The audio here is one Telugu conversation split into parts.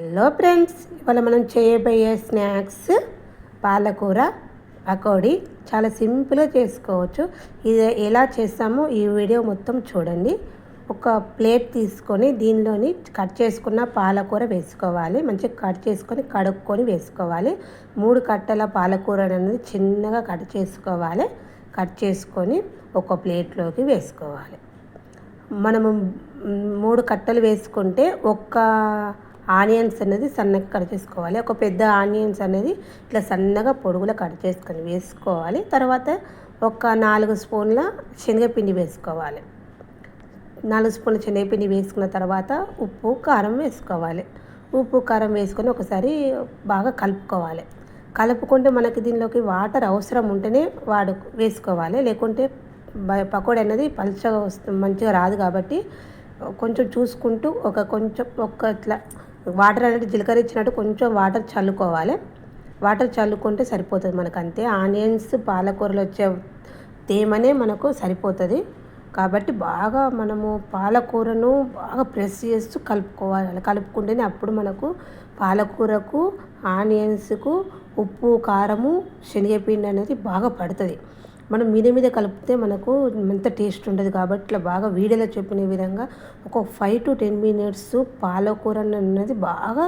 హలో ఫ్రెండ్స్, ఇవాళ మనం చేయబోయే స్నాక్స్ పాలకూర పకోడీ. చాలా సింపుల్గా చేసుకోవచ్చు. ఇది ఎలా చేస్తామో ఈ వీడియో మొత్తం చూడండి. ఒక ప్లేట్ తీసుకొని దీనిలోని కట్ చేసుకున్న పాలకూర వేసుకోవాలి. మంచిగా కట్ చేసుకొని కడుక్కొని వేసుకోవాలి. 3 కట్టల పాలకూర అనేది చిన్నగా కట్ చేసుకోవాలి. కట్ చేసుకొని ఒక ప్లేట్లోకి వేసుకోవాలి. మనము 3 కట్టలు వేసుకుంటే ఒక్క ఆనియన్స్ అనేది సన్నగా కట్ చేసుకోవాలి. ఒక పెద్ద ఆనియన్స్ అనేది ఇట్లా సన్నగా పొడుగులో కట్ చేసుకొని వేసుకోవాలి. తర్వాత ఒక 4 స్పూన్ల శనగపిండి వేసుకోవాలి. 4 స్పూన్ల శనగపిండి వేసుకున్న తర్వాత ఉప్పు కారం వేసుకోవాలి. ఉప్పు కారం వేసుకొని ఒకసారి బాగా కలుపుకోవాలి. కలుపుకుంటే మనకి దీనిలోకి వాటర్ అవసరం ఉంటేనే వేసుకోవాలి. లేకుంటే పకోడీ అనేది పలుచగా వస్తుంది, మంచిగా రాదు. కాబట్టి కొంచెం చూసుకుంటూ ఇట్లా వాటర్ అనేది జీలకరించినట్టు కొంచెం వాటర్ చల్లుకోవాలి. వాటర్ చల్లుకుంటే సరిపోతుంది మనకు, అంతే. ఆనియన్స్ పాలకూరలో వచ్చే తేమనే మనకు సరిపోతుంది. కాబట్టి బాగా మనము పాలకూరను బాగా ప్రెస్ చేస్తూ కలుపుకోవాలి. కలుపుకుంటేనే అప్పుడు మనకు పాలకూరకు ఆనియన్స్కు ఉప్పు కారము శనగపిండి అనేది బాగా పడుతుంది. మనం మీద కలిపితే మనకు ఎంత టేస్ట్ ఉంటుంది. కాబట్టి ఇట్లా బాగా వీడియోలో చెప్పిన విధంగా ఒక 5 to 10 minutes పాలకూర అనేది బాగా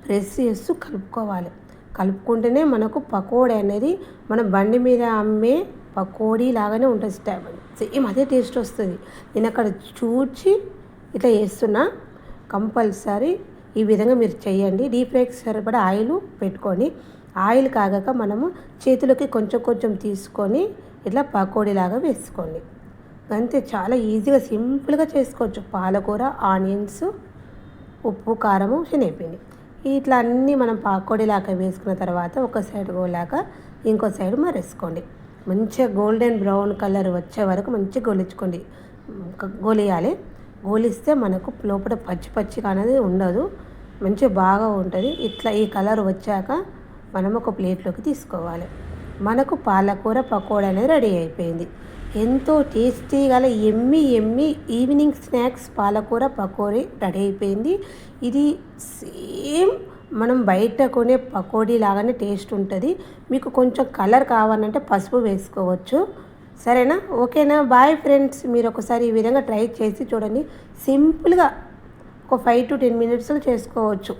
ప్రెస్ చేస్తూ కలుపుకోవాలి. కలుపుకుంటేనే మనకు పకోడీ అనేది మనం బండి మీద అమ్మే పకోడీ లాగానే ఉంటుంది. సేమ్ అదే టేస్ట్ వస్తుంది. నేను అక్కడ చూచి ఇట్లా చేస్తున్నా. కంపల్సరీ ఈ విధంగా మీరు చేయండి. డీప్ ఫ్రైకి సరిపడా ఆయిల్ పెట్టుకొని, ఆయిల్ కాగాక మనము చేతులకి కొంచెం తీసుకొని ఇట్లా పకోడీలాగా వేసుకోండి. అంతే, చాలా ఈజీగా సింపుల్గా చేసుకోవచ్చు. పాలకూర, ఆనియన్స్, ఉప్పు కారము శనగపిండి ఇట్లా అన్నీ మనం పకోడీలాగా వేసుకున్న తర్వాత ఒక సైడ్ గోలాక ఇంకో సైడ్ మరేసుకోండి. మంచిగా గోల్డెన్ బ్రౌన్ కలర్ వచ్చే వరకు మంచిగా గోలియాలి. గోలిస్తే మనకు లోపల పచ్చిగా అనేది ఉండదు, మంచిగా బాగా ఉంటుంది. ఇట్లా ఈ కలర్ వచ్చాక మనం ఒక ప్లేట్లోకి తీసుకోవాలి. మనకు పాలకూర పకోడీ అనేది రెడీ అయిపోయింది. ఎంతో టేస్టీగా ఎమ్మి ఈవినింగ్ స్నాక్స్ పాలకూర పకోడీ రెడీ అయిపోయింది. ఇది సేమ్ మనం బయట కొనే పకోడీ లాగానే టేస్ట్ ఉంటుంది. మీకు కొంచెం కలర్ కావాలంటే పసుపు వేసుకోవచ్చు. సరేనా? ఓకేనా? Bye friends. మీరు ఒకసారి ఈ విధంగా ట్రై చేసి చూడండి. సింపుల్గా ఒక 5 to 10 minutes చేసుకోవచ్చు.